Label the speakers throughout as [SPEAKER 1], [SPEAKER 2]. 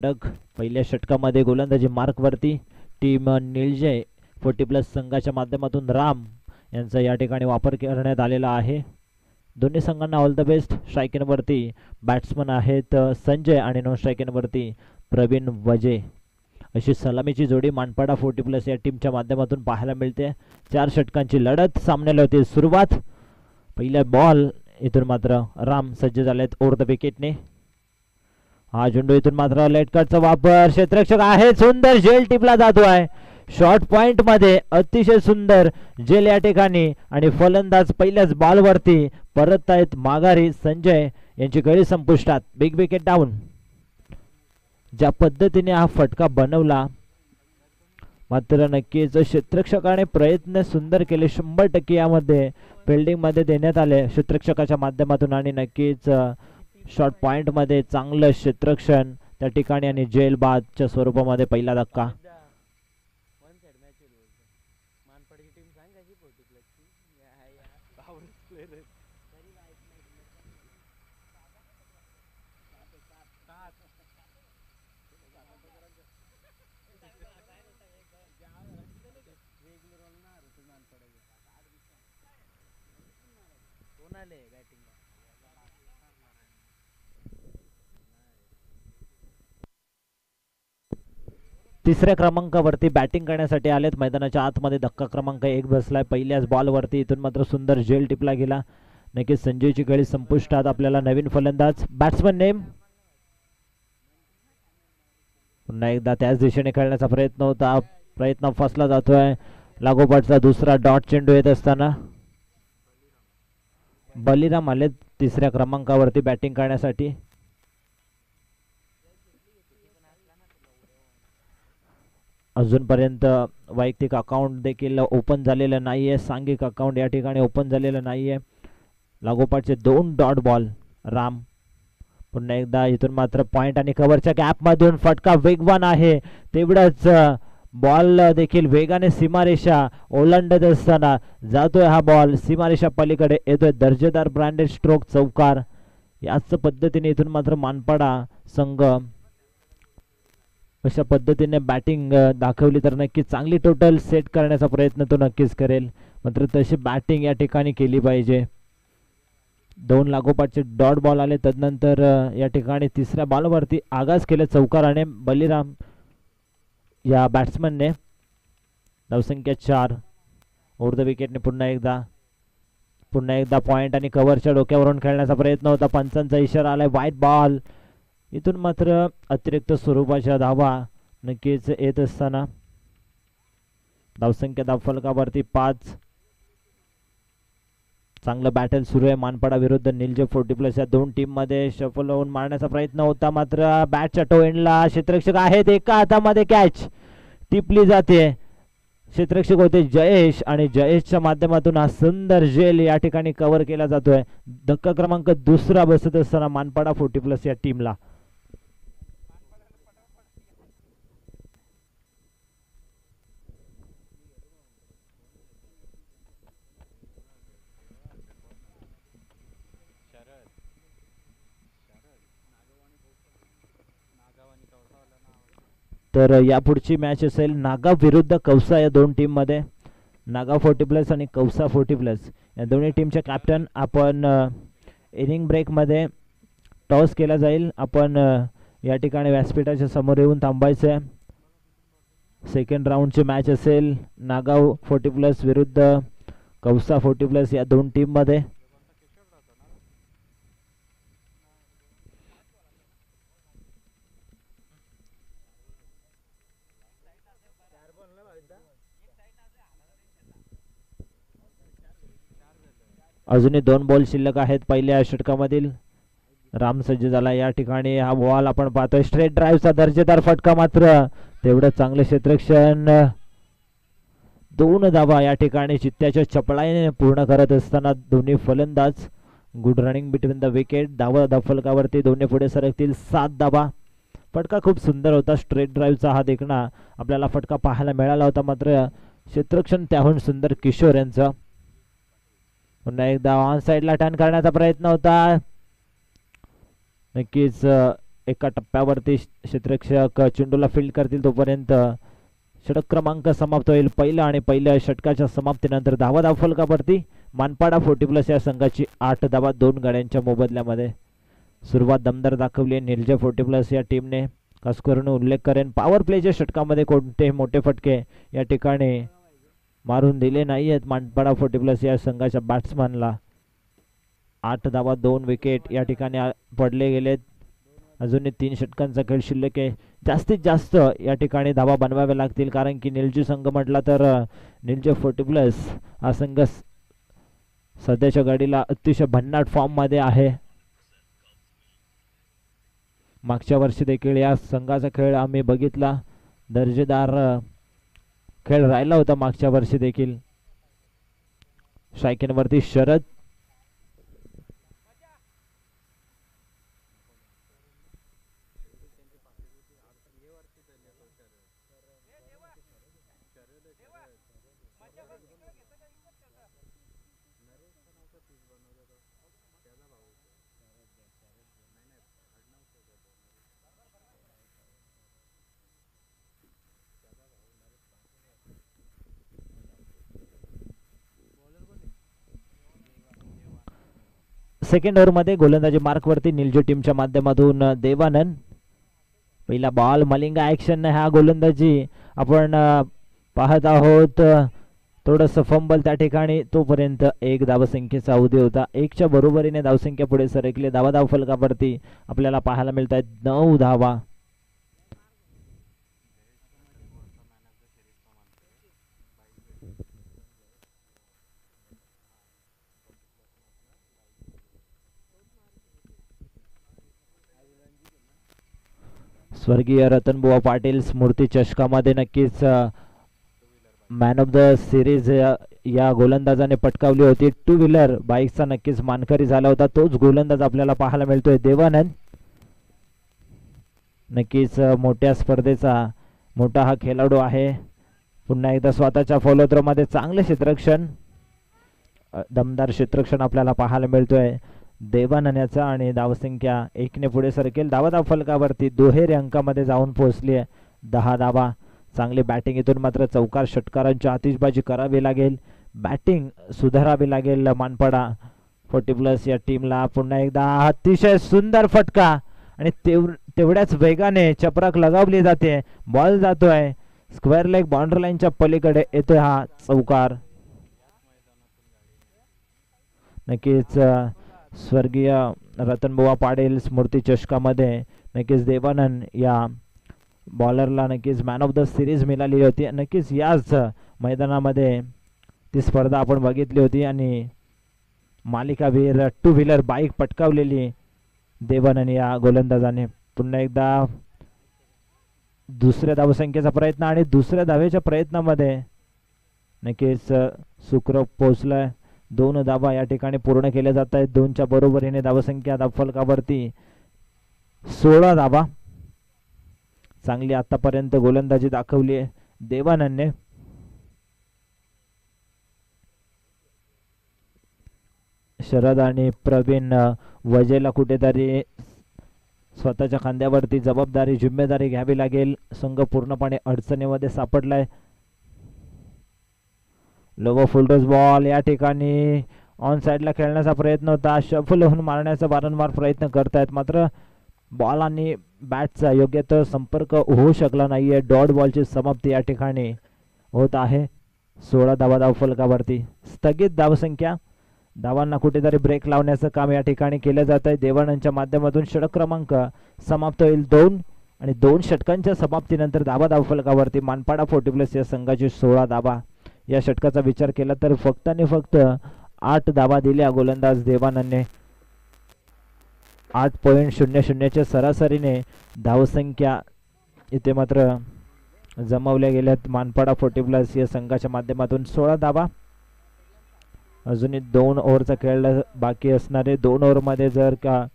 [SPEAKER 1] पहिल्या षटकामध्ये गोलंदाजी मार्कवरती टीम निळजे 40+ संघाच्या माध्यमातून राम यांचा या ठिकाणी वापर करण्यात आलेला आहे. दोन्ही संघांना ऑल द बेस्ट. स्ट्रायकिंगवरती बॅट्समन आहेत संजय आणि नॉन स्ट्रायकिंगवरती प्रवीण वजे. अशी सलामीची जोडी मानपाडा 40+ या टीमच्या माध्यमातून पाहायला मिळते. 4 षटकांची लढत सामन्याला होती सुरुवात. पहिला बॉल इथून मात्र राम सज्ज झालेत ओव्हर द विकेटने. हा चेंडू इथून मात्र लेट कटचा वापर क्षेत्ररक्षक आहे, सुंदर झेल टिपला जातोय शॉर्ट पॉइंट मध्ये. अतिशय सुंदर झेल या ठिकाणी आणि फलंदाज पहिल्याच बॉल वरती परत आहेत माघारी. संजय यांची गळी संपुष्टात. Big wicket down. ज्या पद्धतीने हा फटका बनवला मात्र नक्कीच क्षेत्ररक्षकाने प्रयत्न सुंदर केले. 100% यामध्ये फिल्डिंग मध्ये देण्यात आले क्षेत्ररक्षकाच्या माध्यमातून आणि नक्कीच शॉर्ट पॉइंट मध्ये चांगलं क्षेत्ररक्षण त्या ठिकाणी आणि जेल बादच्या स्वरूपामध्ये पहिला धक्का. तिसऱ्या क्रमांकावरती बॅटिंग करण्यासाठी आलेत मैदानाच्या आतमध्ये. धक्का क्रमांक 1 बसलाय पहिल्याच बॉल वरती. इथून मात्र सुंदर झेल टिपला गेला. नक्कीच संजयची गळी संपुष्टात. आपल्याला नवीन फलंदाज बॅट्समन नेम. पुन्हा एकदा त्याच दिशेने खेळण्याचा प्रयत्न होता. प्रयत्न फसला जातोय. लागोपाठचा दुसरा डॉट चेंडू येत असताना बलिराम आले तिसऱ्या क्रमांकावरती बॅटिंग करण्यासाठी. अजूनपर्यंत वैयक्तिक अकाउंट देखील ओपन झालेलं नाहीये. सांघिक अकाउंट या ठिकाणी ओपन झालेलं नाहीये. लागोपाठचे 2 डॉट बॉल राम. पुन्हा एकदा इथून मात्र पॉइंट आणि कव्हरच्या गॅप मधून फटका वेगवान आहे. तेवढाच बॉल देखील वेगाने सीमारेषा ओलांडत असताना जातोय हा बॉल. सीमारेषा पलीकडे येतोय. दर्जेदार ब्रँडेड स्ट्रोक चौकार. याच पद्धतीने इथून मात्र मानपाडा संघ अशा पद्धतीने बॅटिंग दाखवली तर नक्कीच चांगली टोटल सेट करण्याचा प्रयत्न तो नक्कीच करेल. मात्र तशी बॅटिंग या ठिकाणी केली पाहिजे. 2 लागोपाठचे डॉट बॉल आले. तदनंतर या ठिकाणी तिसऱ्या बॉलवरती आगास केले चौकाराने बलिराम या बॅट्समनने. धावसंख्या 4 ओव्हर द विकेटने. पुन्हा एकदा पॉइंट आणि कव्हरच्या डोक्यावरून खेळण्याचा प्रयत्न होता. पंचांचा इशारा आलाय व्हाईट बॉल. इथून मात्र अतिरिक्त स्वरूपाच्या धावा नक्कीच येत असताना धावसंख्या धावफलकावरती 5. चांगलं बॅटल सुरू आहे मानपाडा विरुद्ध निलजे 40+ या 2 टीम मध्ये. शफल होऊन मारण्याचा प्रयत्न होता मात्र बॅटच्या टो एंडला क्षेत्ररक्षक आहेत. एका हातामध्ये कॅच टिपली जाते. क्षेत्ररक्षक होते जयेश आणि जयेशच्या माध्यमातून हा सुंदर झेल या ठिकाणी कव्हर केला जातोय. धक्का क्रमांक 2 बसत असताना मानपाडा 40+ या टीमला. तर यापुढची मॅच असेल नागाव विरुद्ध कौसा या 2 टीम मध्ये. नागाव 40+ आणि कौसा 40+ या दोन्ही टीमचे कॅप्टन. आपण इनिंग ब्रेक मध्ये टॉस केला जाईल. आपण या ठिकाणी व्यासपीठाच्या समोर येऊन थांबायचं. सेकंड राऊंडची मॅच असेल नागाव 40+ विरुद्ध कौसा 40+ या 2 टीम मध्ये. अजूनही 2 बॉल शिल्लक आहेत पहिल्या षटकामधील. राम सज्ज झाला या ठिकाणी. हा बॉल आपण पाहतोय स्ट्रेट ड्राईव्हचा दर्जेदार फटका. मात्र तेवढं चांगलं क्षेत्ररक्षण. 2 धावा या ठिकाणी चित्त्याच्या चपळाईने पूर्ण करत असताना दोन्ही फलंदाज. Good running between the wicket. धावफलकावरती दोन्ही पुढे सरकतील. 7 धावा. फटका खूप सुंदर होता. स्ट्रेट ड्राईव्हचा हा देखणा आपल्याला फटका पाहायला मिळाला होता. मात्र क्षेत्ररक्षण त्याहून सुंदर किशोर यांचं. पुन्हा एकदा ऑन साइडला टर्न करण्याचा प्रयत्न होता. नक्कीच एका टप्प्यावरती क्षेत्ररक्षक चेंडूला फील्ड करतील तोपर्यंत षटक क्रमांक समाप्त होईल. पहिल्या षटकाच्या समाप्तीनंतर धाव फलकावरती मानपाडा 40+ या संघाची 8 धावा 2 गाड्यांच्या मोबदल्यामध्ये. सुरुवात दमदार दाखवली निलजे 40+ या टीमने. खास करून उल्लेख करेन पॉवर प्लेच्या षटकामध्ये कोणते मोठे फटके या ठिकाणी मारून दिले नाही आहेत मानपाडा 40+ या संघाच्या बॅट्समॅनला. 8 धावा 2 विकेट या ठिकाणी पडले गेलेत. अजूनही 3 षटकांचा खेळ शिल्लक आहे. जास्तीत जास्त या ठिकाणी धावा बनवाव्या लागतील कारण की निलजी संघ म्हटला तर निलजे 40+ हा संघ सध्याच्या घडीला अतिशय भन्नाट फॉर्म मध्ये आहे. मागच्या वर्षी देखील या संघाचा खेळ आम्ही बघितला. दर्जेदार खेळ राहिला होता मागच्या वर्षी देखील. स्ट्रायकिंगवरती शरद. सेकंड ओव्हर मध्ये गोलंदाजी मार्क वरती निलजे टीमच्या माध्यमातून देवानंद. पहिला बॉल मलिंगा ऍक्शन हा गोलंदाजी आपण पाहत आहोत. थोडंसं फंबल त्या ठिकाणी तोपर्यंत 1 धावसंख्येचा अवधी होता. 1च्या बरोबरीने धावसंख्या पुढे सरकली. धाव फलकावरती आपल्याला पाहायला मिळत आहेत 9 धावा. स्वर्गीय रतनबुवा पाटील स्मृती चषकामध्ये नक्कीच मॅन ऑफ द सिरीज या गोलंदाजाने पटकावली होती. 2 व्हीलर बाईकचा नक्कीच मानकरी झाला होता. तोच गोलंदाज आपल्याला पाहायला मिळतोय देवानंद. नक्कीच मोठ्या स्पर्धेचा मोठा हा खेळाडू आहे. पुन्हा एकदा स्वतःच्या फॉलोथ्रो मध्ये चांगले क्षेत्ररक्षण दमदार क्षेत्ररक्षण आपल्याला पाहायला मिळतोय देवानंदचा. आणि धावसंख्या 1ने पुढे सरकेल. धाव फलकावरती दुहेरी अंकामध्ये जाऊन पोहोचली आहे. 10 धावा. चांगली बॅटिंग इथून मात्र चौकार षटकारांची आतिषबाजी करावी लागेल. बॅटिंग सुधारावी लागेल मानपाडा 40+ या टीमला. पुन्हा एकदा अतिशय सुंदर फटका आणि तेवढ्याच वेगाने चपराक लगावली जाते. बॉल जातोय स्क्वेअर लेग बाउंड्री लाईनच्या पलीकडे येतोय हा चौकार. नक्कीच स्वर्गीय रतनबुवा पाटील स्मृती चषकामध्ये नक्कीच देवानंद या बॉलरला नक्कीच मॅन ऑफ द सिरीज मिळाली होती. नक्कीच याच मैदानामध्ये ती स्पर्धा आपण बघितली होती आणि मालिकावीर 2 व्हीलर बाईक पटकावलेली देवानंद या गोलंदाजाने. पुन्हा एकदा दुसऱ्या धावसंख्येचा प्रयत्न आणि दुसऱ्या धावेच्या प्रयत्नामध्ये नक्कीच सुखरूप पोहोचलाय. 2 धावा या ठिकाणी पूर्ण केल्या जात आहेत. 2च्या बरोबरीने धावसंख्या धावफलकावरती 16 धावा. चांगली आतापर्यंत गोलंदाजी दाखवली आहे देवानंदने. शरद आणि प्रवीण वजेला कुठेतरी स्वतःच्या खांद्यावरती जबाबदारी जिम्मेदारी घ्यावी लागेल. संघ पूर्णपणे अडचणीमध्ये सापडलाय. लोवर फुलटॉस बॉल या ठिकाणी ऑन साइडला खेळण्याचा प्रयत्न होता. शफल होऊन मारण्याचा वारंवार प्रयत्न करतायत मात्र बॉल आणि बॅटचा योग्य तो संपर्क होऊ शकला नाहीये. डॉट बॉलची समाप्ती या ठिकाणी होत आहे. 16 धावा धावफलकावरती. स्थगित धावसंख्या. धावांना कुठेतरी ब्रेक लावण्याचं काम या ठिकाणी केलं जात आहे. देवानंदच्या माध्यमातून षटक क्रमांक समाप्त होईल 2 आणि 2 षटकांच्या समाप्तीनंतर धावफलकावरती मानपाडा 40+ या संघाची 16 धावा. या षटकाचा विचार केला तर फक्त आणि फक्त 8 धावा दिल्या गोलंदाज देवानंदने. 8.00च्या सरासरीने धावसंख्या इथे मात्र जमवल्या गेल्यात मानपाडा 40+ या संघाच्या माध्यमातून. 16 धावा. अजूनही 2 ओव्हरचा खेळ बाकी असणारे. 2 ओव्हरमध्ये जर का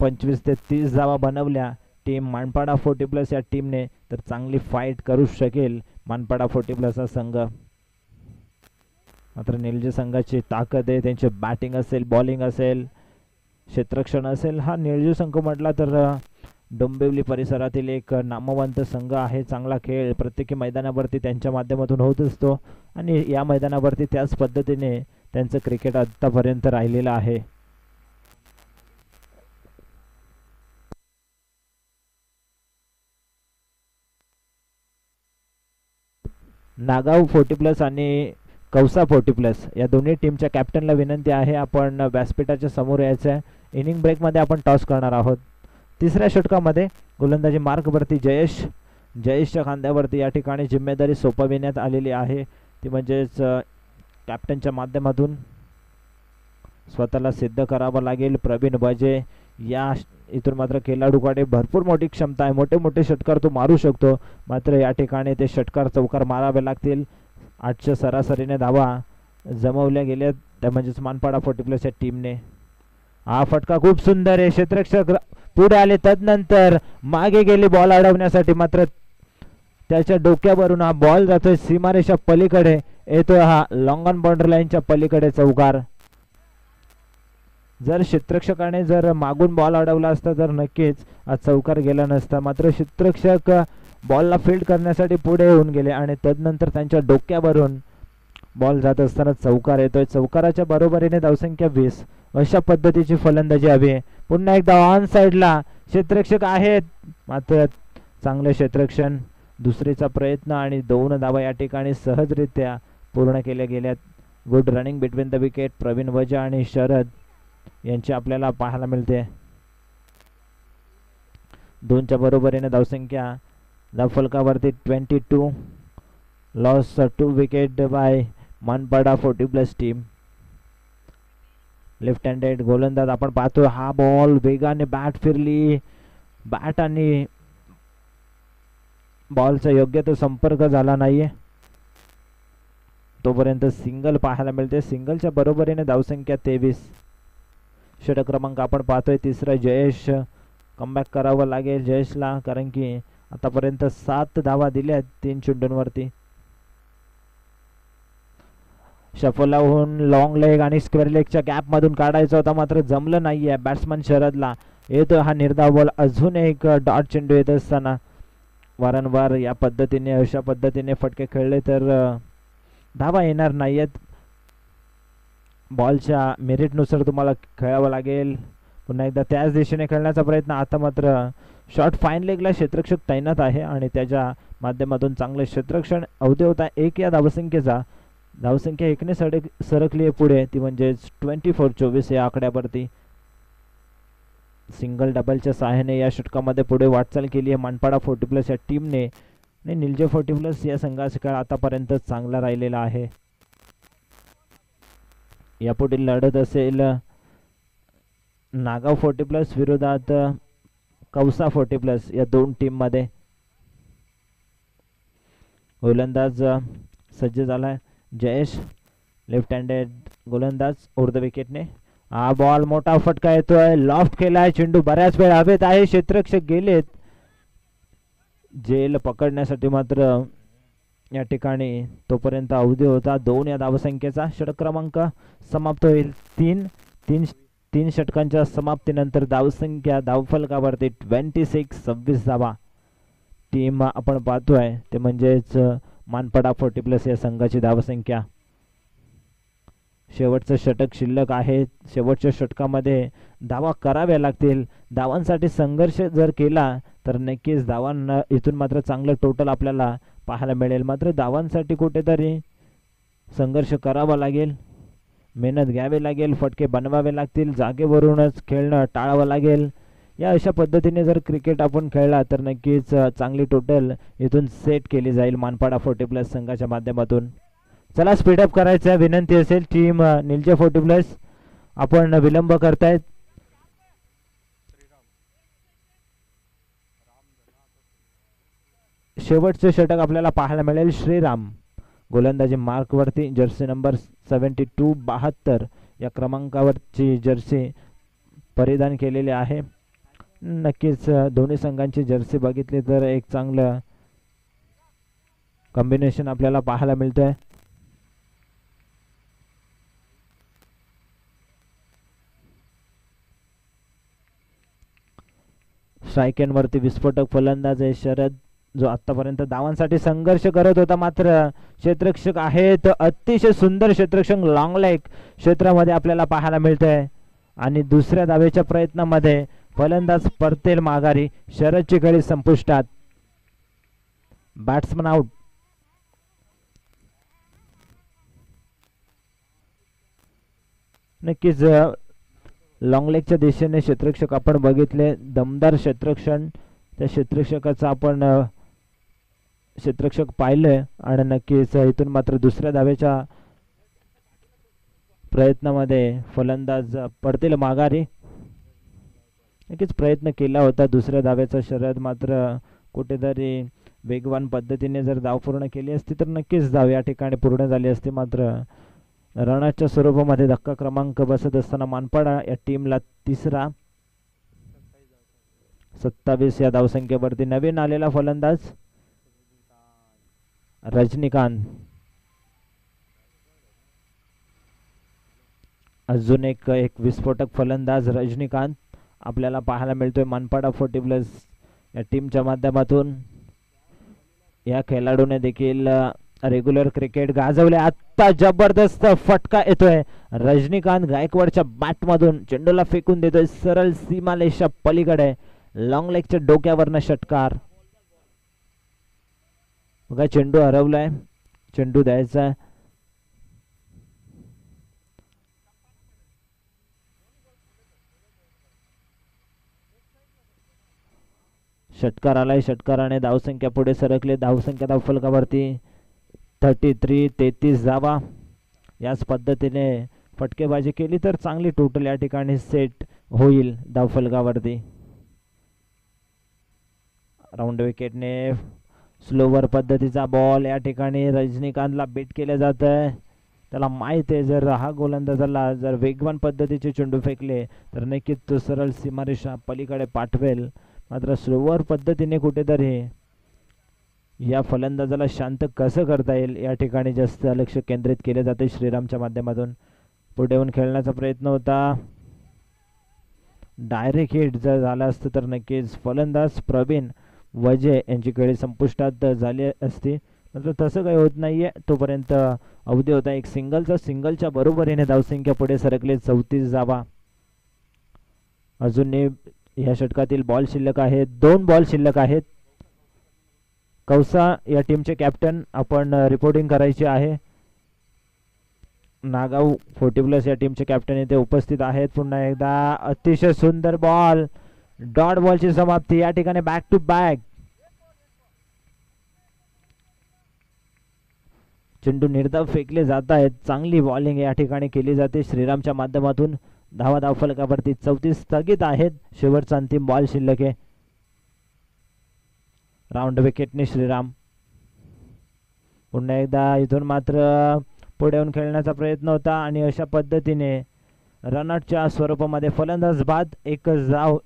[SPEAKER 1] 25 ते 30 धावा बनवल्या टीम मानपाडा 40+ या टीमने तर चांगली फाईट करू शकेल मानपाडा 40+ हा संघ. मात्र निलजे संघाची ताकद आहे. त्यांची बॅटिंग असेल बॉलिंग असेल क्षेत्ररक्षण असेल. हा निलजे संघ म्हटला तर डोंबिवली परिसरातील एक नामवंत संघ आहे. चांगला खेळ प्रत्येकी मैदानावरती त्यांच्या माध्यमातून होत असतो आणि या मैदानावरती त्याच पद्धतीने त्यांचं क्रिकेट आतापर्यंत राहिलेलं आहे. नागाव 40+ आणि कौसा 40+ या दोन्ही टीमच्या कॅप्टनला विनंती आहे, आपण व्यासपीठाच्या समोर यायचं आहे. इनिंग ब्रेकमध्ये आपण टॉस करणार आहोत. तिसऱ्या षटकामध्ये गोलंदाजी मार्कवरती जयेशच्या खांद्यावरती या ठिकाणी जिम्मेदारी सोपविण्यात आलेली आहे. ती म्हणजेच कॅप्टनच्या माध्यमातून स्वतःला सिद्ध करावं लागेल. प्रवीण बजे या इथून मात्र खेळाडूकडे भरपूर मोठी क्षमता आहे, मोठे मोठे षटकार तो मारू शकतो. मात्र या ठिकाणी ते षटकार चौकार मारावे लागतील. 800 सरासरीने धावा जमवल्या गेल्या त्या म्हणजेच मानपाडा 40+ या टीमने. हा फटका खूप सुंदर आहे. क्षेत्ररक्षक पुढे आले, तदनंतर मागे गेले बॉल अडवण्यासाठी, मात्र त्याच्या डोक्यावरून हा बॉल जातोय सीमारेषा पलीकडे, येतोय हा लॉंग ऑन बाउंड्री लाईनच्या पलीकडे चौकार. जर क्षेत्ररक्षकाने जर मागून बॉल अडवला असता तर नक्कीच हा चौकार गेला नसता. मात्र क्षेत्ररक्षक बॉलला फील्ड करण्यासाठी पुढे येऊन गेले आणि तदनंतर त्यांच्या डोक्यावरून बॉल जात असताना चौकार येतोय. चौकाराच्या बरोबरीने धावसंख्या 20. अशा पद्धतीची फलंदाजी हवी. पुन्हा एकदा ऑन साइडला क्षेत्ररक्षक आहेत, मात्र चांगले क्षेत्ररक्षण, दुसरीचा प्रयत्न आणि 2 धावा या ठिकाणी सहजरित्या पूर्ण केल्या गेल्यात. Good running between the wicket. Praveen Vaja आणि शरद यांची आपल्याला पाहायला मिळते. 2च्या बरोबरीने धावसंख्या धावफलकावरती 22. Loss 2 wicket bye Manpada 40+ team. Left handed गोलंदाज आपण पाहतोय. हा बॉल वेगाने बॅट फिरली, बॅट आणि बॉलचा योग्य तो संपर्क झाला नाहीये, तोपर्यंत सिंगल पाहायला मिळते. सिंगलच्या बरोबरीने धावसंख्या 23. षटक क्रमांक आपण पाहतोय तिसरा. जयेश कमबॅक करावं लागेल जयेशला, कारण की आतापर्यंत 7 धावा दिल्यात 3 चेंडूंवरती. शफल होऊन लॉंग लेग आणि स्क्वेअर लेगच्या गॅप मधून काढायचा होता, मात्र जमलं नाहीये बॅट्समन शरदला. येतो हा निर्धाव बॉल. अजून एक डॉट चेंडू येत असताना वारंवार या पद्धतीने अशा पद्धतीने फटके खेळले तर धावा येणार नाहीयेत. बॉलच्या मेरिटनुसार तुम्हाला खेळावं लागेल. पुन्हा एकदा त्याच दिशेने खेळण्याचा प्रयत्न. आता मात्र शॉर्ट फाईन लेगला क्षेत्ररक्षक तैनात आहे आणि त्याच्या माध्यमातून चांगले क्षेत्ररक्षण अवधी होता. 1 या धावसंख्येचा धावसंख्या 1ने सरकली आहे पुढे, ती म्हणजेच 24-24 या आकड्यावरती. सिंगल डबलच्या सहाय्याने या षटकामध्ये पुढे वाटचाल केली आहे मानपाडा 40+ या टीमने आणि निलजे 40+ या संघाचा खेळ आतापर्यंत चांगला राहिलेला आहे. यापुढील लढत असेल नागाव 40+ विरोधात कौसा 40+ या 2 टीम मध्ये. गोलंदाज सज्ज झालाय जयेश, लेफ्ट हँडेड गोलंदाज उर्ध विकेटने. हा बॉल मोठा फटका येतोय, लॉफ्ट केलाय चेंडू, बऱ्याच वेळ हवेत आहे. क्षेत्ररक्षक गेलेत जेल पकडण्यासाठी, मात्र या ठिकाणी तोपर्यंत अवधी होता 2 या धावसंख्येचा. षटक क्रमांक समाप्त होईल. 3 षटकांच्या समाप्तीनंतर धावसंख्या धावफलकावरती 26 धावा टीम आपण पाहतोय, ते म्हणजेच मानपाडा 40+ या संघाची धावसंख्या. शेवटचं षटक शिल्लक आहे. शेवटच्या षटकामध्ये धावा कराव्या लागतील. धावांसाठी संघर्ष जर केला तर नक्कीच धावांना इथून मात्र चांगलं टोटल आपल्याला पाहायला मिळेल. मात्र धावांसाठी कुठेतरी संघर्ष करावा लागेल, मेहनत घ्यावी लागेल, फटके बनवावे लागतील, जागेवरूनच खेळणं टाळावं लागेल. या अशा पद्धतीने जर क्रिकेट आपण खेळला तर नक्कीच चांगली टोटल इथून सेट केली जाईल मानपाडा 40+ संघाच्या माध्यमातून. चला स्पीडअप करायचं विनंती असेल टीम निलजे 40+, आपण विलंब करतायत. शेवटचे षटक आपल्याला पाहायला मिळेल. श्रीराम गोलंदाजी मार्कवरती, जर्सी नंबर 72 या क्रमांकावरची जर्सी परिधान केलेली आहे. नक्कीच दोन्ही संघांची जर्सी बघितली तर एक चांगलं कॉम्बिनेशन आपल्याला पाहायला मिळतंय. स्ट्राईक एंड वरती विस्फोटक फलंदाज आहे शरद, जो आतापर्यंत धावांसाठी संघर्ष करत होता. मात्र क्षेत्ररक्षक आहेत, अतिशय सुंदर क्षेत्ररक्षक लॉंग लेग क्षेत्रामध्ये आपल्याला पाहायला मिळतंय. आणि दुसऱ्या धावेच्या प्रयत्नामध्ये फलंदाज परतेल माघारी. शरदची खेळी संपुष्टात. Batsman out. नक्कीच लॉंग लेगच्या दिशेने क्षेत्ररक्षक आपण बघितले, दमदार क्षेत्ररक्षण. त्या क्षेत्ररक्षकाचा आपण क्षेत्ररक्षक पाहिलंय. आणि नक्कीच इथून मात्र दुसऱ्या धावेच्या प्रयत्नामध्ये फलंदाज पडतील माघारी. नक्कीच प्रयत्न केला होता दुसऱ्या धावेचा शरद, मात्र कुठेतरी वेगवान पद्धतीने जर धाव पूर्ण केली असती तर नक्कीच धाव या ठिकाणी पूर्ण झाली असती. मात्र रनाच्या स्वरूपामध्ये धक्का क्रमांक बसत असताना मानपाडा या टीमला तिसरा. 27 या धावसंख्येवरती नवीन आलेला फलंदाज रजनीकांत. अजून एक विस्फोटक फलंदाज रजनीकांत आपल्याला पाहायला मिळतोय मानपाडा 40+ या टीमच्या माध्यमातून. या खेळाडूने देखील रेग्युलर क्रिकेट गाजवले. आता जबरदस्त फटका येतोय. रजनीकांत गायकवाडच्या बॅट मधून चेंडूला फेकून देतोय सरळ सीमालेशा पलीकडे. लॉंग लेगच्या डोक्यावरनं षटकार. बघा चेंडू हरवलाय, चेंडू द्यायचा. षटकार आलाय. षटकाराने धावसंख्या पुढे सरकले. धावसंख्या धावफलकावरती 33 धावा. याच पद्धतीने फटकेबाजी केली तर चांगली टोटल या ठिकाणी सेट होईल धावफलकावरती. राऊंड विकेटने स्लोवर पद्धतीचा बॉल या ठिकाणी रजनीकांतला बीट केले जात आहे. त्याला माहित आहे जर हा गोलंदाजाला जर वेगवान पद्धतीचे चेंडू फेकले तर नक्कीच तो सरळ सीमारेषा पलीकडे पाठवेल. मात्र स्लोवर पद्धतीने कुठेतरी या फलंदाजाला शांत कसं करता येईल या ठिकाणी जास्त लक्ष केंद्रित केले जाते श्रीरामच्या माध्यमातून. पुढे येऊन खेळण्याचा प्रयत्न होता. डायरेक्ट हिट जर झाला असतं तर नक्कीच फलंदाज प्रवीण वजे यांची खेळी संपुष्टात झाली असती. मात्र तसं काही होत नाहीये. तोपर्यंत अवधी होता एक सिंगलच्या बरोबरीने धावसंख्या पुढे सरकले 34 धावा. अजून या षटकातील बॉल शिल्लक आहेत, 2 बॉल शिल्लक आहेत. कौसा या टीमचे कॅप्टन आपण रिपोर्टिंग करायची आहे. नागाव 40+ या टीमचे कॅप्टन इथे उपस्थित आहेत. पुन्हा एकदा अतिशय सुंदर बॉल, डॉट बॉलची समाप्ती या ठिकाणी. बॅक टू बॅक चेंडू निर्धाव फेकले जात आहेत. चांगली बॉलिंग या ठिकाणी केली जाते श्रीरामच्या माध्यमातून. धावा धावफलकावरती 34 स्थगित आहेत. शेवटचा अंतिम बॉल शिल्लक आहे. राऊंड विकेटने श्रीराम. पुन्हा एकदा इथून मात्र पुढे येऊन खेळण्याचा प्रयत्न होता आणि अशा पद्धतीने रनआउटच्या स्वरूपामध्ये फलंदाज बाद. एकच धाव.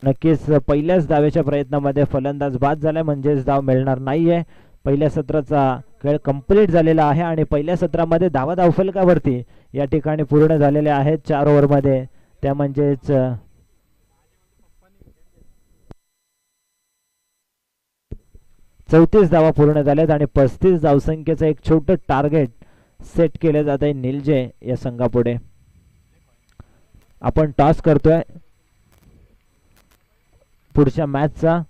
[SPEAKER 1] नक्कीच पहिल्याच धावेच्या प्रयत्नामध्ये फलंदाज बाद झाला म्हणजेच धाव मिळणार नाहीये. पहिल्या सत्राचा खेळ कंप्लीट झालेला आहे आणि पहिल्या सत्रामध्ये धावा धावफलकावरती या ठिकाणी पूर्ण झालेल्या आहेत 4 ओव्हरमध्ये. त्या म्हणजेच 34 धावा पूर्ण झाल्यात आणि 35 धावसंख्येचं एक छोटं टार्गेट सेट केले जात आहे निलजे या संघापुढे. आपण टॉस करतोय पुढच्या मॅचचा.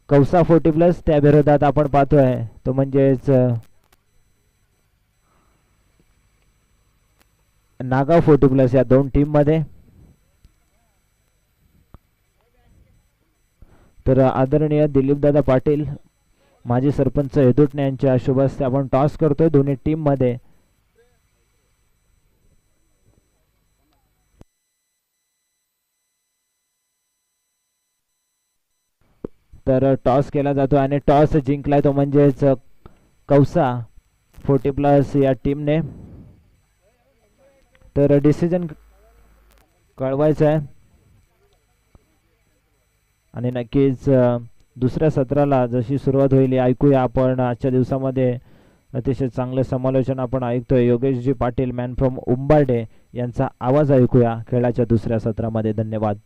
[SPEAKER 1] कौसा 40+ त्या विरोधात आपण पाहतोय तो म्हणजेच नागाव 40+ या 2 टीम मध्ये. तर आदरणीय दिलीपदादा पाटील माजी सरपंच हेदुटणे यांच्या शुभ हस्ते आपण टॉस करतोय दोन्ही टीम मध्ये. तर टॉस केला जातो आणि टॉस जिंकलाय तो म्हणजेच कौसा 40+ या टीमने. तर डिसिजन कळवायचं आहे आणि नक्कीच दुसऱ्या सत्राला जशी सुरुवात होईल ऐकूया आपण आजच्या दिवसामध्ये अतिशय चांगले समालोचन आपण ऐकतोय. योगेशजी पाटील मॅन फ्रॉम उंबार्डे यांचा आवाज ऐकूया खेळाच्या दुसऱ्या सत्रामध्ये. धन्यवाद.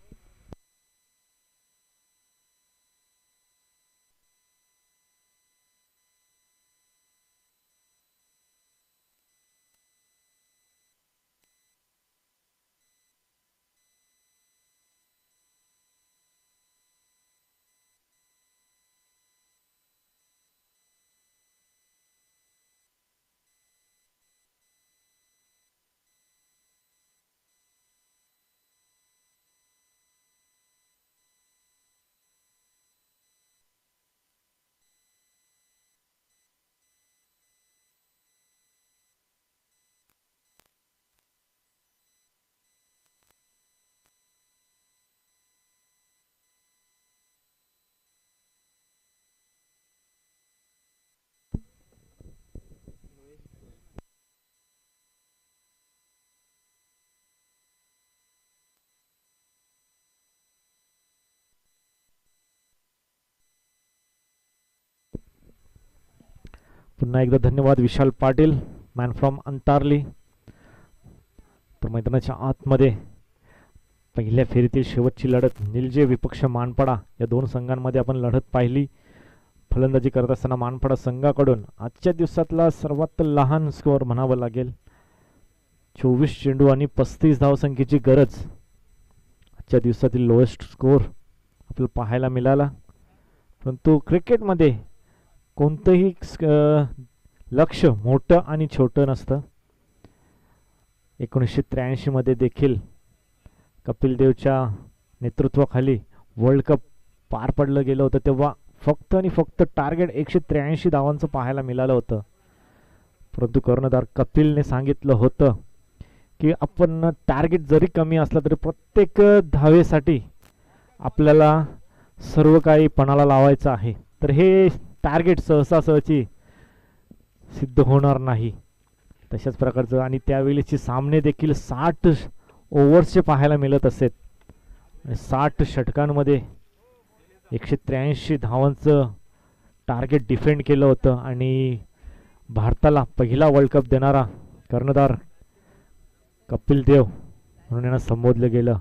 [SPEAKER 1] पुन्हा एकदा धन्यवाद विशाल पाटील मॅन फ्रॉम अंतारली. तर मैदानाच्या आतमध्ये पहिल्या फेरीतील शेवटची लढत निलजे विपक्ष मानपाडा या दोन संघांमध्ये आपण लढत पाहिली. फलंदाजी करत असताना मानपाडा संघाकडून आजच्या दिवसातला सर्वात लहान स्कोअर म्हणावं लागेल. 24 चेंडू आणि 35 धावसंख्येची गरज आजच्या दिवसातील लोएस्ट स्कोअर आपल्याला पाहायला मिळाला. परंतु क्रिकेटमध्ये कोणतंही लक्ष मोठं आणि छोटं नसतं. 1983 मध्ये देखील कपिल देवच्या नेतृत्वाखाली वर्ल्ड कप पार पडलं गेलं होतं. तेव्हा फक्त आणि फक्त टार्गेट 183 धावांचं पाहायला मिळालं होतं. परंतु कर्णधार कपिलने सांगितलं होतं की आपण टार्गेट जरी कमी असला तरी प्रत्येक धावेसाठी आपल्याला सर्व काही पणाला लावायचं आहे. तर हे टार्गेट सहसासहजी सिद्ध होणार नाही. तशाच प्रकारचं आणि त्यावेळेचे सामने देखील 60 ओव्हर्सचे पाहायला मिळत असत आणि 60 षटकांमध्ये 183 धावांचं टार्गेट डिफेंड केलं होतं. आणि भारताला पहिला वर्ल्ड कप देणारा कर्णधार कपिल देव म्हणून यांना संबोधलं गेलं.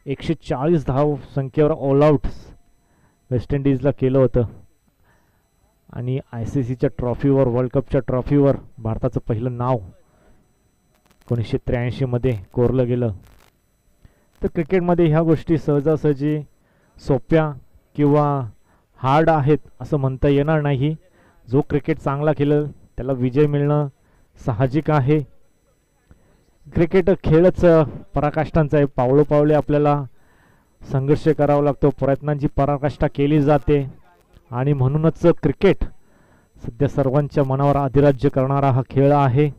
[SPEAKER 1] 140 धाव संख्येवर ऑल आउट वेस्ट इंडिजला केलं होतं आणि ICCच्या ट्रॉफीवर वर्ल्ड कपच्या ट्रॉफीवर भारताचं पहिलं नाव 1983 मध्ये कोरलं गेलं. तर क्रिकेटमध्ये ह्या गोष्टी सहजासहजी सोप्या किंवा हार्ड आहेत असं म्हणता येणार नाही. जो क्रिकेट चांगला खेळेल त्याला विजय मिळणं साहजिक आहे. क्रिकेट खेळच पराकाष्ठांचा आहे. पावलोपावले आपल्याला संघर्ष करावा लागतो, प्रयत्नांची पराकाष्ठा केली जाते आणि म्हणूनच क्रिकेट सध्या सर्वांच्या मनावर अधिराज्य करणारा हा खेळ आहे.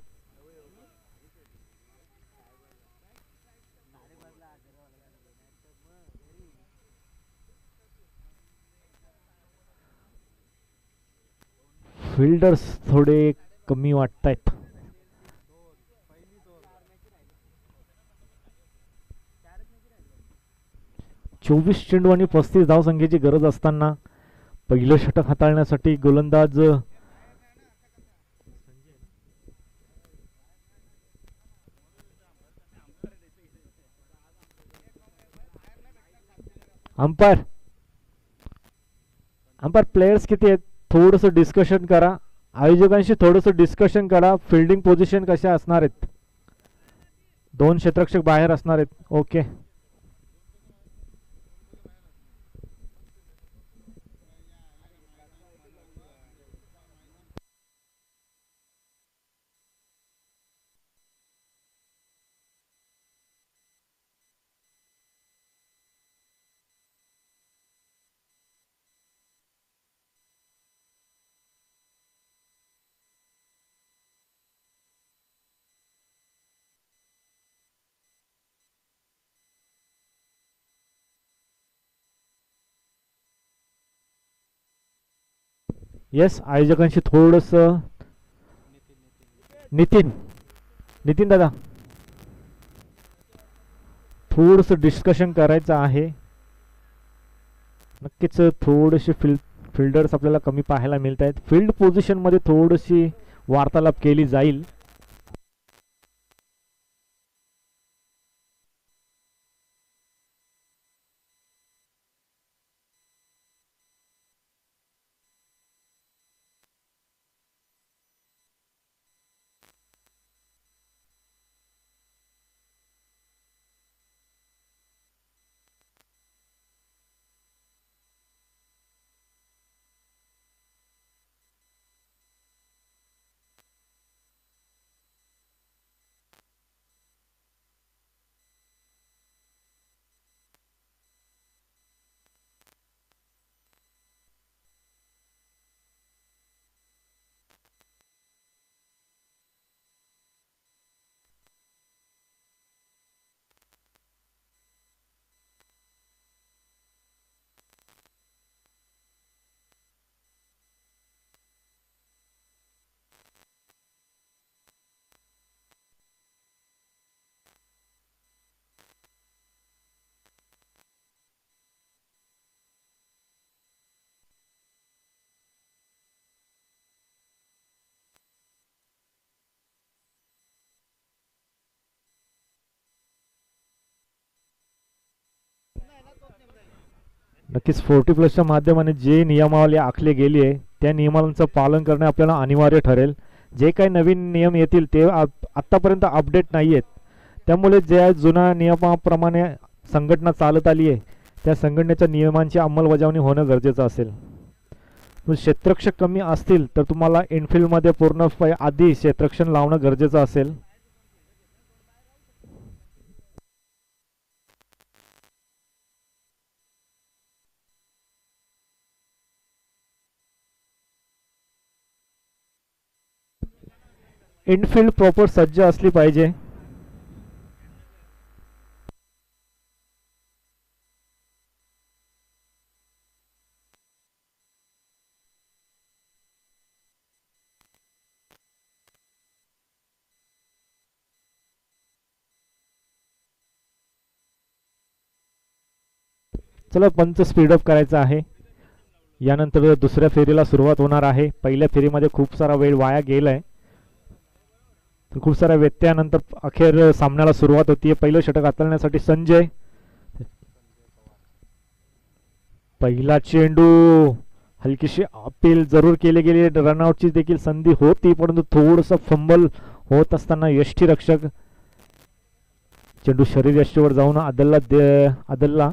[SPEAKER 1] फिल्डर्स थोडे कमी वाटतायत. चोवीस चेंडू आणि 35 धावसंख्येची गरज असताना पहिलं षटक हाताळण्यासाठी गोलंदाज अंपायर प्लेयर्स किती आहेत थोडंसं डिस्कशन करा. आयोजकांशी थोडंसं डिस्कशन करा. फिल्डिंग पोझिशन कशा असणार आहेत. 2 क्षेत्ररक्षक बाहेर असणार आहेत. ओके. येस, आयोजकांशी थोडंसं नितीन दादा थोडंसं डिस्कशन करायचं आहे. नक्कीच थोडेसे फिल्डर्स आपल्याला कमी पाहायला मिळत आहेत. फील्ड पोझिशनमध्ये थोडीशी
[SPEAKER 2] वार्तालाप केली जाईल. नक्कीच 40+ माध्यमाने जे नियमावली आखली गेली आहे त्या नियमांचं पालन करणे आपल्याला अनिवार्य ठरेल. जे काही नवीन नियम येतील ते आत्तापर्यंत अपडेट नाही आहेत, त्यामुळे ज्या जुन्या नियमाप्रमाणे संघटना चालत आली आहे त्या संघटनेच्या नियमांची अंमलबजावणी होणं गरजेचं असेल. क्षेत्ररक्षक कमी असतील तर तुम्हाला इनफिल्डमध्ये पूर्ण आधी क्षेत्ररक्षण लावणं गरजेचं असेल. इनफिल्ड प्रॉपर सज्ज असली पाहिजे. चला पंच स्पीडअप करायचा आहे. यानंतर दुसऱ्या फेरीला सुरुवात होणार आहे. पहिल्या फेरीमध्ये खूप सारा वेळ वाया गेलाय, खूप साऱ्या व्यत्ययानंतर अखेर सामन्याला सुरुवात होती. पहिलं षटक हाताळण्यासाठी संजय. पहिला चेंडू हलकीशी अपील जरूर केली गेली. रनआउटची देखील संधी होती, परंतु थोडस फंबल होत असताना यष्टीरक्षक चेंडू शरीर यष्टीवर जाऊन आदलला,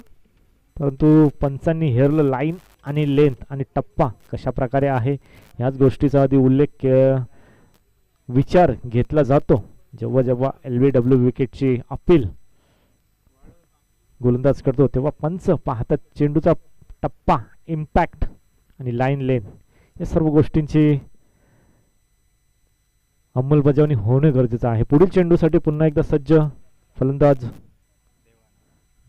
[SPEAKER 2] परंतु पंचांनी हेरलं लाईन आणि लेंथ आणि टप्पा कशा प्रकारे आहे याच गोष्टीचा आधी उल्लेख विचार घेतला जातो जेव्हा जेव्हा LBW विकेटची अपील गोलंदाज करतो, तेव्हा पंच पाहतात चेंडूचा टप्पा, इम्पॅक्ट आणि लाईन लेंथ या सर्व गोष्टींची अंमलबजावणी होणे गरजेचं आहे. पुढील चेंडूसाठी पुन्हा एकदा सज्ज फलंदाज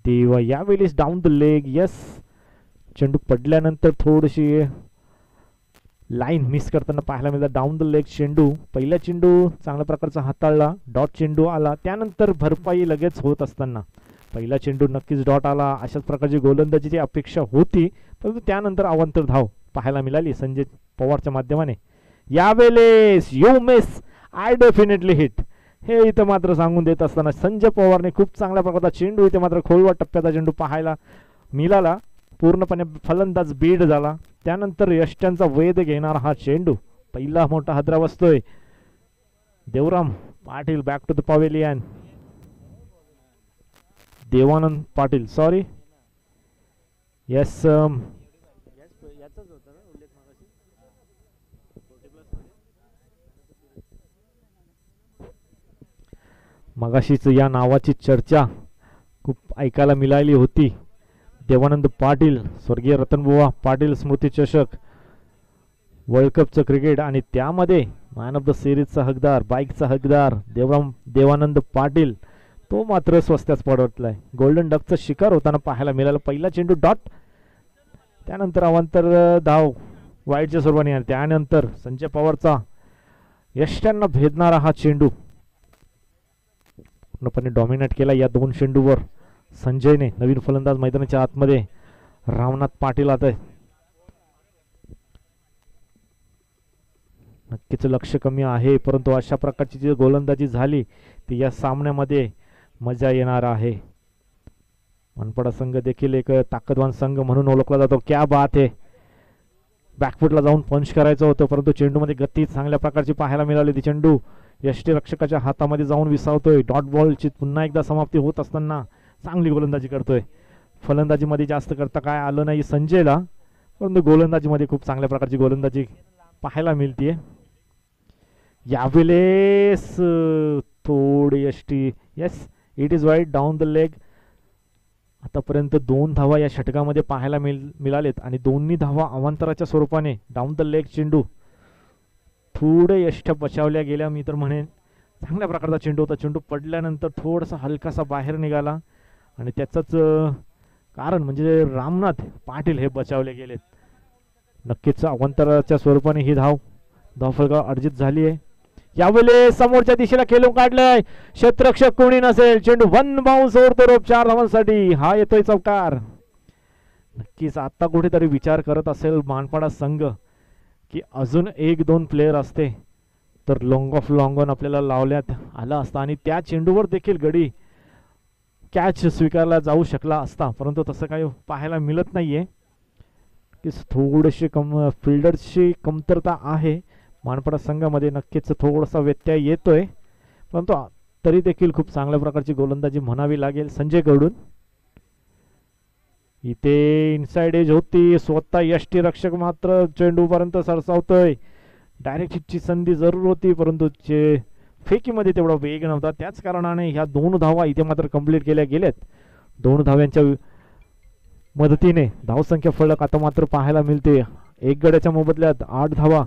[SPEAKER 2] देवा. यावेळेस डाऊन द लेग. यस, चेंडू पडल्यानंतर थोडीशी लाईन मिस करताना पाहायला मिळाला. डाऊन द लेग चेंडू. पहिला चेंडू चांगल्या प्रकारचा हाताळला, डॉट चेंडू आला, त्यानंतर भरपाई लगेच होत असताना पहिला चेंडू नक्कीच डॉट आला. अशाच प्रकारची गोलंदाजीची अपेक्षा होती, परंतु त्यानंतर अवांतर धाव पाहायला मिळाली संजय पवारच्या माध्यमाने. यावेळेस you miss, I definitely hit, हे इथं मात्र सांगून देत असताना संजय पवारने खूप चांगल्या प्रकारचा चेंडू इथे मात्र खोलवा टप्प्याचा चेंडू पाहायला मिळाला. पूर्णपणे फलंदाज बीड झाला. त्यानंतर यष्ट्यांचा वेध घेणारा हा चेंडू, पहिला मोठा हादरा बसतोय. Devram Patil back to the pavilion. Devanand Patil, sorry, yes, मगाशीच या नावाची चर्चा खूप ऐकायला मिळाली होती. देवानंद पाटील, स्वर्गीय रतनबुवा पाटील स्मृती चषक, वर्ल्ड कपचं क्रिकेट आणि त्यामध्ये मॅन ऑफ द सिरीजचा हकदार, बाईकचा हकदार देवानंद पाटील, तो मात्र स्वस्त्याच पडतलाय. गोल्डन डकचा शिकार होताना पाहायला मिळाला. पहिला चेंडू डॉट, त्यानंतर अवांतर धाव वाईटच्या स्वरूपाने, त्यानंतर संजय पवारचा यष्ट्यांना भेदणारा हा चेंडू पूर्णपणे डॉमिनेट केला या दोन चेंडूवर संजयने. नवीन फलंदाज मैदानाच्या आतमध्ये रामनाथ पाटील आता नक्कीच लक्ष कमी आहे, परंतु अशा प्रकारची जी गोलंदाजी झाली ती या सामन्यामध्ये मजा येणार आहे. मनपाडा संघ देखील एक ताकदवान संघ म्हणून ओळखला जातो. क्या बात आहे, बॅकफुटला जाऊन पंच करायचं होतं, परंतु चेंडूमध्ये गती चांगल्या प्रकारची पाहायला मिळाली. ती चेंडू यष्टीरक्षकाच्या हातामध्ये जाऊन विसावतोय. डॉट बॉलची पुन्हा एकदा समाप्ती होत असताना चांगली गोलंदाजी करतोय. फलंदाजीमध्ये जास्त करता काय आलं नाही संजयला, परंतु गोलंदाजीमध्ये खूप चांगल्या प्रकारची गोलंदाजी पाहायला मिळतीये. यावेळेस थोडी यष्टी, yes it is wide down the leg. आतापर्यंत 2 धावा या षटकामध्ये पाहायला मिळालेत आणि दोन्ही धावा अवांतराच्या स्वरूपाने डाऊन द लेग चेंडू. थोडे यष्ट्या बचावल्या गेल्या, मी तर म्हणेन चांगल्या प्रकारचा चेंडू होता. चेंडू पडल्यानंतर थोडासा हलकासा बाहेर निघाला आणि त्याचंच कारण म्हणजे रामनाथ पाटील हे बचावले गेलेत. नक्कीच अवांतराच्या स्वरूपाने ही धावफलक अर्जित झाली आहे. यावेळेस समोरच्या दिशेला खेळून काढलंय, क्षेत्ररक्षक कोणी नसेल, चेंडू 1 बाउन्स ओव्हर 4 धावांसाठी. हा येतोय चौकार. नक्कीच आता कुठेतरी विचार करत असेल मानपाडा संघ की अजून 1-2 प्लेयर असते तर लॉंग ऑफ लॉंग ऑन आपल्याला लावण्यात आला असता आणि त्या चेंडूवर देखील गडी कॅच स्वीकारला जाऊ शकला असता, परंतु तसं काही पाहायला मिळत नाहीये. की थोडीशी फिल्डर्सची कमतरता आहे मानपाडा संघामध्ये. नक्कीच थोडासा व्यत्यय येतोय, परंतु तरी देखील खूप चांगल्या प्रकारची गोलंदाजी म्हणावी लागेल संजयकडून. इथे इनसाइड एज होती, स्वतः यष्टीरक्षक मात्र चेंडूपर्यंत सरसावतोय. डायरेक्ट हिटची संधी जरूर होती, परंतु फेकीमध्ये तेवढा वेग नव्हता. त्याच कारणाने ह्या 2 धावा इथे मात्र कंप्लीट केल्या गेल्यात. 2 धाव्यांच्या मदतीने धावसंख्या फलक आता मात्र पाहायला मिळते. 1 गड्याच्या मोबदल्यात 8 धावा.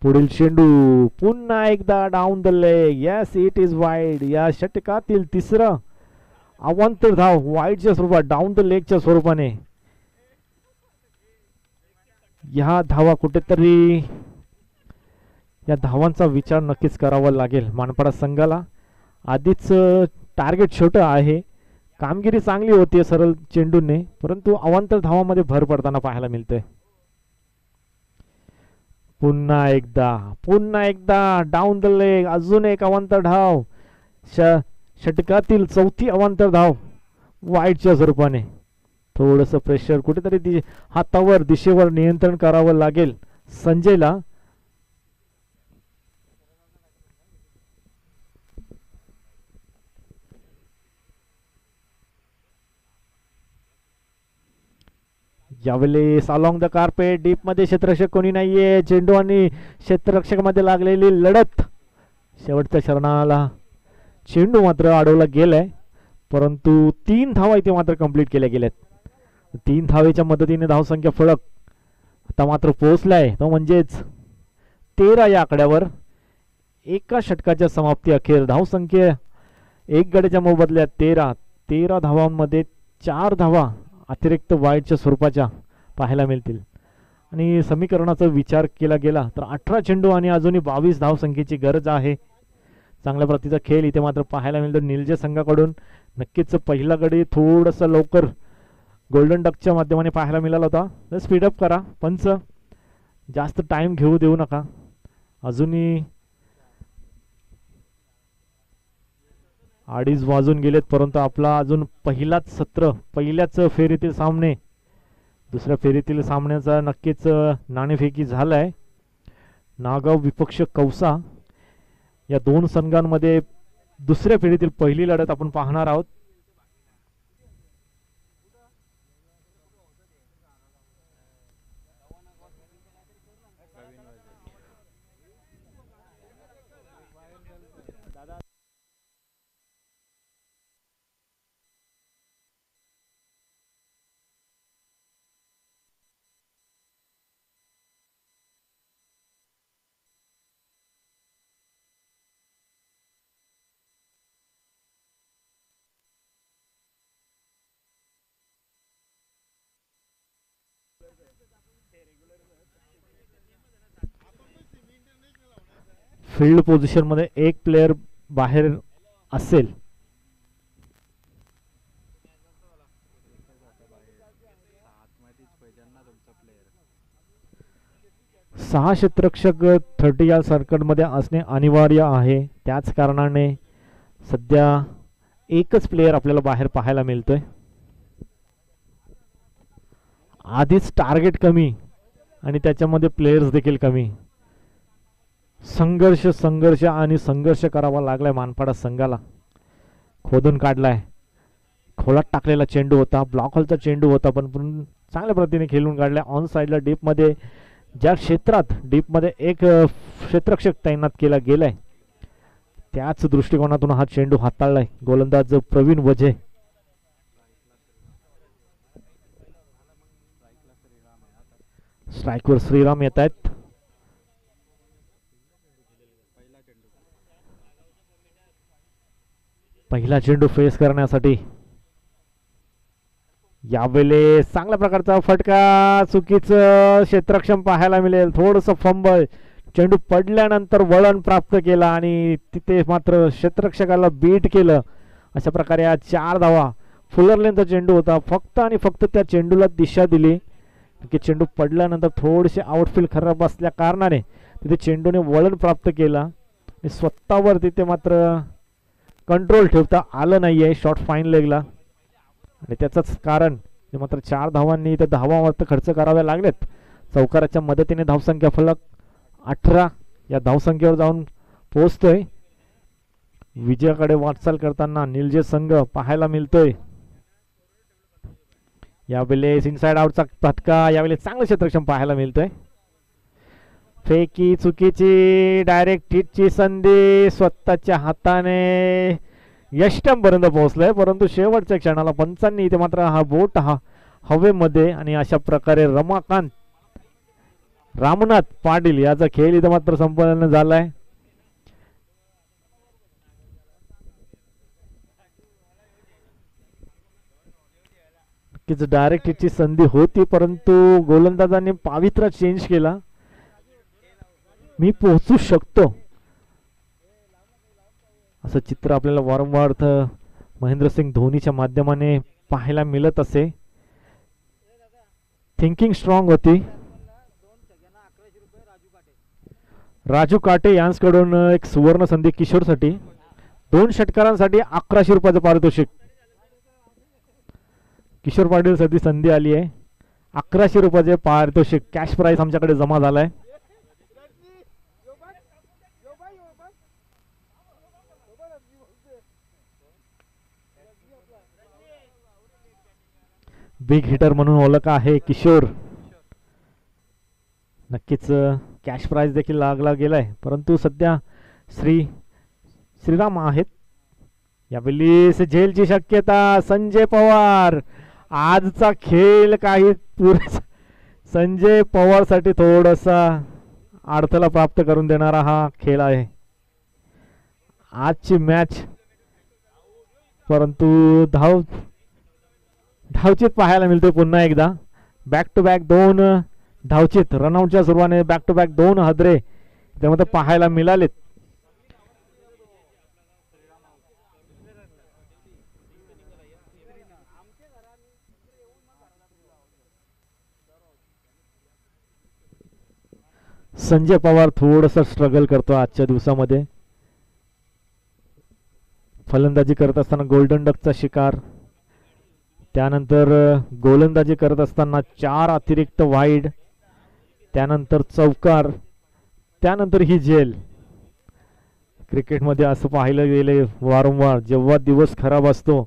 [SPEAKER 2] पुढील चेंडू पुन्हा एकदा down the leg. Yes it is wide. या षटकातील तिसरं अवांतर धाव वाईडच्या स्वरूपात, डाऊन द लेगच्या स्वरूपाने. ह्या धावा कुठेतरी या धावांचा विचार नक्कीच करावा लागेल मानपाडा संघाला. आधीच टार्गेट छोटं आहे, कामगिरी चांगली होती सरळ चेंडूने, परंतु अवांतर धावामध्ये भर पडताना पाहायला मिळतंय. पुन्हा एकदा डाऊन द लेग. अजून एक अवांतर धाव, षटकातील चौथी अवांतर धाव वाईडच्या स्वरूपाने. थोडंसं प्रेशर कुठेतरी हातावर दिशेवर नियंत्रण करावं लागेल संजयला. यावेळेस अलॉंग द कार्पेट डीप मध्ये क्षेत्ररक्षक कोणी नाहीये. चेंडू आणि क्षेत्ररक्षक मध्ये लागलेली लढत. शेवटच्या क्षणाला चेंडू मात्र अडवला गेलाय, परंतु 3 धावा इथे मात्र कंप्लीट केल्या गेल्यात. 3 धावेच्या मदतीने धावसंख्या फलक आता मात्र पोहोचलाय, तो म्हणजेच 13 या आकड्यावर. एका षटकाच्या समाप्ती अखेर धावसंख्या 1 गड्याच्या मोबदल्यात 13 धावांमध्ये 4 धावा अतिरिक्त वाईडच्या स्वरूपाच्या पाहायला मिळतील. आणि समीकरणाचा विचार केला गेला तर 18 चेंडू आणि अजूनही 22 धावसंख्येची गरज आहे. चांगल्या प्रतीचा खेळ इथे मात्र पाहायला मिळतो निलजे संघाकडून. नक्कीच पहिला गडी थोडंसं लवकर गोल्डन डकच्या माध्यमाने पाहायला मिळाला होता. तर स्पीडअप करा पंच, जास्त टाइम घेऊ देऊ नका. अजूनही 2:30 वाजून गेलेत, परंतु आपला अजून पहिलाच सत्र, पहिल्याच फेरीतील सामने, दुसऱ्या फेरीतील सामन्याचा नक्कीच नाणेफेकी झालाय. नागाव विपक्ष कौसा या 2 संघांमध्ये दुसऱ्या फेरीतील पहिली लढत आपण पाहणार आहोत. फील्ड पोझिशन मध्ये एक प्लेयर बाहेर असेल. सहा क्षेत्ररक्षक 30 या सर्कल मध्ये असणे अनिवार्य आहे. त्याच कारणाने सध्या एकच प्लेयर आपल्याला बाहेर पाहायला मिळतोय. आधीच टार्गेट कमी आणि त्याच्यामध्ये प्लेयर्स देखील कमी. संघर्ष आणि संघर्ष करावा लागलाय मानपाडा संघाला. खोदून काढलाय, खोलात टाकलेला चेंडू होता, ब्लॉक हॉलचा चेंडू होता, पण चांगल्या पद्धतीने खेळून काढलाय. ऑन साइडला डीप मध्ये, ज्या क्षेत्रात डीप मध्ये एक क्षेत्ररक्षक तैनात केला गेलाय त्याच दृष्टिकोनातून हा चेंडू हाताळलाय गोलंदाज प्रवीण वझे. स्ट्राईकवर श्रीराम येत आहेत. पहिला चेंडू फेस करण्यासाठी यावेळेस चांगल्या प्रकारचा फटका, चुकीचं क्षेत्ररक्षण पाहायला मिळेल. थोडस फंबल, चेंडू पडल्यानंतर वळण प्राप्त केला आणि तिथे मात्र क्षेत्ररक्षकाला बीट केलं. अशा प्रकारे या 4 धावा. फुलरलेनचा चेंडू होता, फक्त आणि फक्त त्या चेंडूला दिशा दिली की चेंडू पडल्यानंतर थोडेसे आउटफील्ड खराब असल्या कारणाने तिथे चेंडूने वळण प्राप्त केला आणि स्वतःवर तिथे मात्र कंट्रोल ठेवता आलं नाहीये शॉर्ट फाईन लेगला. आणि त्याचंच कारण ते मात्र 4 धावांनी त्या धावांवर खर्च करावे लागलेत. चौकाराच्या मदतीने धावसंख्या फलक 18 या धावसंख्येवर जाऊन पोहोचतोय. विजयाकडे वाटचाल करताना निलजे संघ पाहायला मिळतोय. यावेळेस इनसाइड आउटचा फटका, यावेळेस चांगलं क्षेत्ररक्षण पाहायला मिळतोय. फेकी चुकीची, डायरेक्ट हिटची संधी, स्वतःच्या हाताने यष्टम पर्यंत पोहोचलाय, परंतु शेवटच्या क्षणाला पंचांनी इथे मात्र हा बोट हवेमध्ये आणि अशा प्रकारे रामनाथ पाटील याचा खेळ इथे मात्र संपन्न झालाय. डायरेक्ट हिटची संधी होती, परंतु गोलंदाजांनी पावित्रा चेंज केला. मी पोहोचू शकतो असं चित्र आपल्याला वारंवार महेंद्रसिंग धोनीच्या माध्यमाने पाहायला मिळत असे. थिंकिंग स्ट्रॉंग होती. राजू काटे यांच्याकडून एक सुवर्ण संधी किशोरसाठी. 2 षटकारांसाठी 1100 रुपयाचं पारितोषिक. किशोर पाटील साठी संधी आली आहे. 1100 रुपयाचे पारितोषिक कॅश प्राइस आमच्याकडे जमा झालाय. बिग हिटर म्हणून ओळख आहे किशोर. नक्कीच कॅश प्राइस देखील लागला गेलाय, परंतु सध्या श्रीराम आहेत. यावेळी झेलची शक्यता. संजय पवार, आजचा खेळ काही पुरेसा संजय पवार साठी थोडासा अडथळा प्राप्त करून देणारा हा खेळ आहे आजची मॅच. परंतु धावचीत पाहायला मिळते पुन्हा एकदा. बॅक टू बॅक 2 धावचीत रनआउटच्या सुरुवातीने बॅक टू बॅक 2 हादरे त्यामध्ये पाहायला मिळालेत. संजय पवार थोडस स्ट्रगल करतो आजच्या दिवसामध्ये. फलंदाजी करत असताना गोल्डन डकचा शिकार, त्यानंतर गोलंदाजी करत असताना 4 अतिरिक्त वाईड, त्यानंतर चौकार, त्यानंतर ही झेल. क्रिकेटमध्ये असं पाहिलं गेले वारंवार, जेव्हा दिवस खराब असतो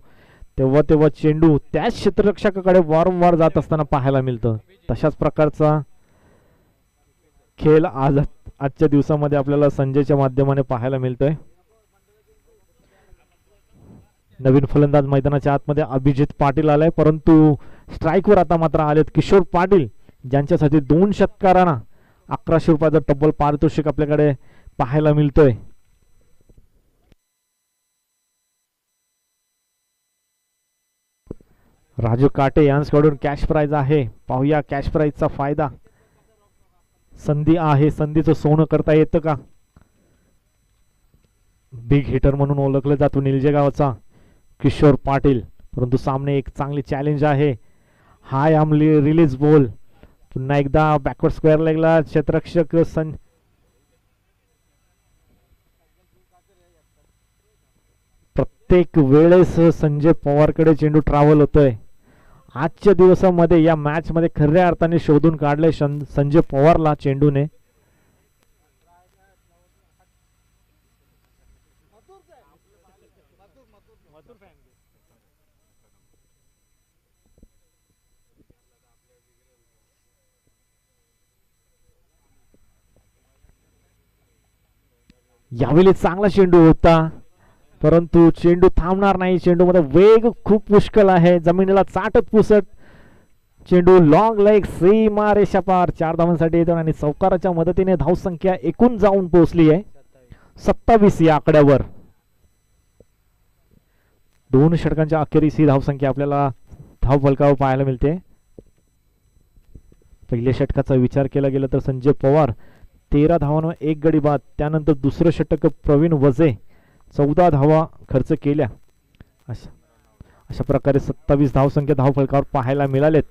[SPEAKER 2] तेव्हा चेंडू त्याच क्षेत्ररक्षकाकडे वारंवार जात असताना पाहायला मिळतं. तशाच प्रकारचा खेळ आजच्या दिवसामध्ये आपल्याला संजयच्या माध्यमाने पाहायला मिळतोय. नवीन फलंदाज मैदानाच्या आतमध्ये अभिजित पाटील आलाय, परंतु स्ट्राईकवर आता मात्र आलेत किशोर पाटील, ज्यांच्यासाठी 2 षटकारांना 1100 रुपयाचं टब्बल पारितोषिक आपल्याकडे पाहायला मिळतोय. राजू काटे यांच्याकडून कॅश प्राइज आहे. पाहूया कॅश प्राइजचा फायदा. संधी आहे, संधीचं सोनं करता येतं का? बिग हिटर म्हणून ओळखलं जातो निलजे गावचा किशोर पाटील, परंतु सामने एक चांगली चॅलेंज आहे. हाय आमली रिलीज बॉल पुन्हा एकदा बॅकवर्ड स्क्वेअर लेगला क्षेत्ररक्षक प्रत्येक वेळेस संजय पवारकडे चेंडू ट्रॅव्हल होतोय. आजच्या दिवसामध्ये या मॅच मध्ये खऱ्या अर्थाने शोधून काढले संजय पवारला चेंडूने. यावेळी चांगला चेंडू होता, परंतु चेंडू थांबणार नाही. चेंडू मध्ये वेग खूप मुश्किल आहे, जमिनीला चाटत पुसत चेंडू लॉंग लेग सीमा रेषा पार 4 धावांसाठी येतो आणि चौकाराच्या मदतीने धावसंख्या एकूण जाऊन पोहोचली आहे 27 या आकड्यावर. 2 षटकांच्या अखेरीस ही धावसंख्या आपल्याला धाव फलकावर पाहायला मिळते. पहिल्या षटकाचा विचार केला गेला तर संजय पवार 13 धावांवर 1 गडी बाद. त्यानंतर दुसरं षटक प्रवीण वजे 14 धावा खर्च केल्या. अशा प्रकारे 27 धावसंख्या धाव फलकावर पाहायला मिळालेत.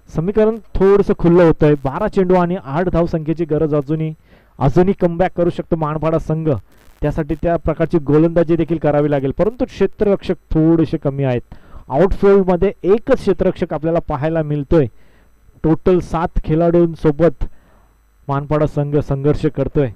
[SPEAKER 2] समीकरण थोडंसं खुल्लं होतंय. 12 चेंडू आणि 8 धावसंख्येची गरज अजूनही कमबॅक करू शकतो मानपाडा संघ. त्यासाठी त्या प्रकारची गोलंदाजी देखील करावी लागेल, परंतु क्षेत्ररक्षक थोडेसे कमी आहेत. आउटफील्ड मध्ये एकच क्षेत्ररक्षक आपल्याला पाहायला मिळतोय. टोटल 7 खेळाडूंसोबत मानपाडा संघ संघर्ष करतोय.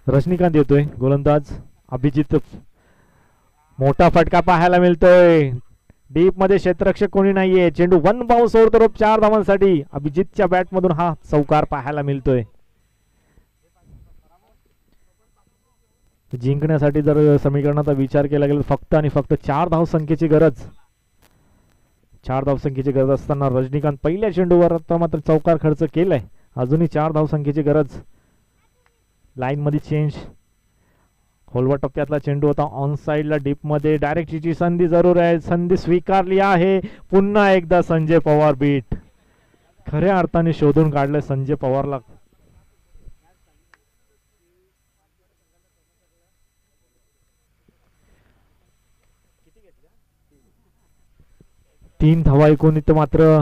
[SPEAKER 2] रजनीकांत येतोय गोलंदाज. अभिजित मोठा फटका पाहायला मिळतोय. डीप मध्ये क्षेत्ररक्षक कोणी नाहीये. चेंडू 1 बाउन्स सोडतो 4 धावांसाठी. अभिजितच्या बॅट मधून हा चौकार पाहायला मिळतोय. जिंकण्यासाठी जर समीकरणाचा विचार केला गेला फक्त आणि फक्त 4 धावसंख्येची गरज. 4 धावसंख्येची गरज असताना रजनीकांत पहिल्या चेंडूवर मात्र चौकार खर्च केलाय. अजूनही 4 धावसंख्येची गरज. लाईन मध्ये चेंज. खोलवा टप्प्यातला चेंडू होता ऑन साइडला डीप मध्ये. डायरेक्टची संधी जरूर आहे. संधी स्वीकारली आहे. पुन्हा एकदा संजय पवार बीट. खऱ्या अर्थाने शोधून काढले संजय पवारला. तीन धावा ऐकून इथं मात्र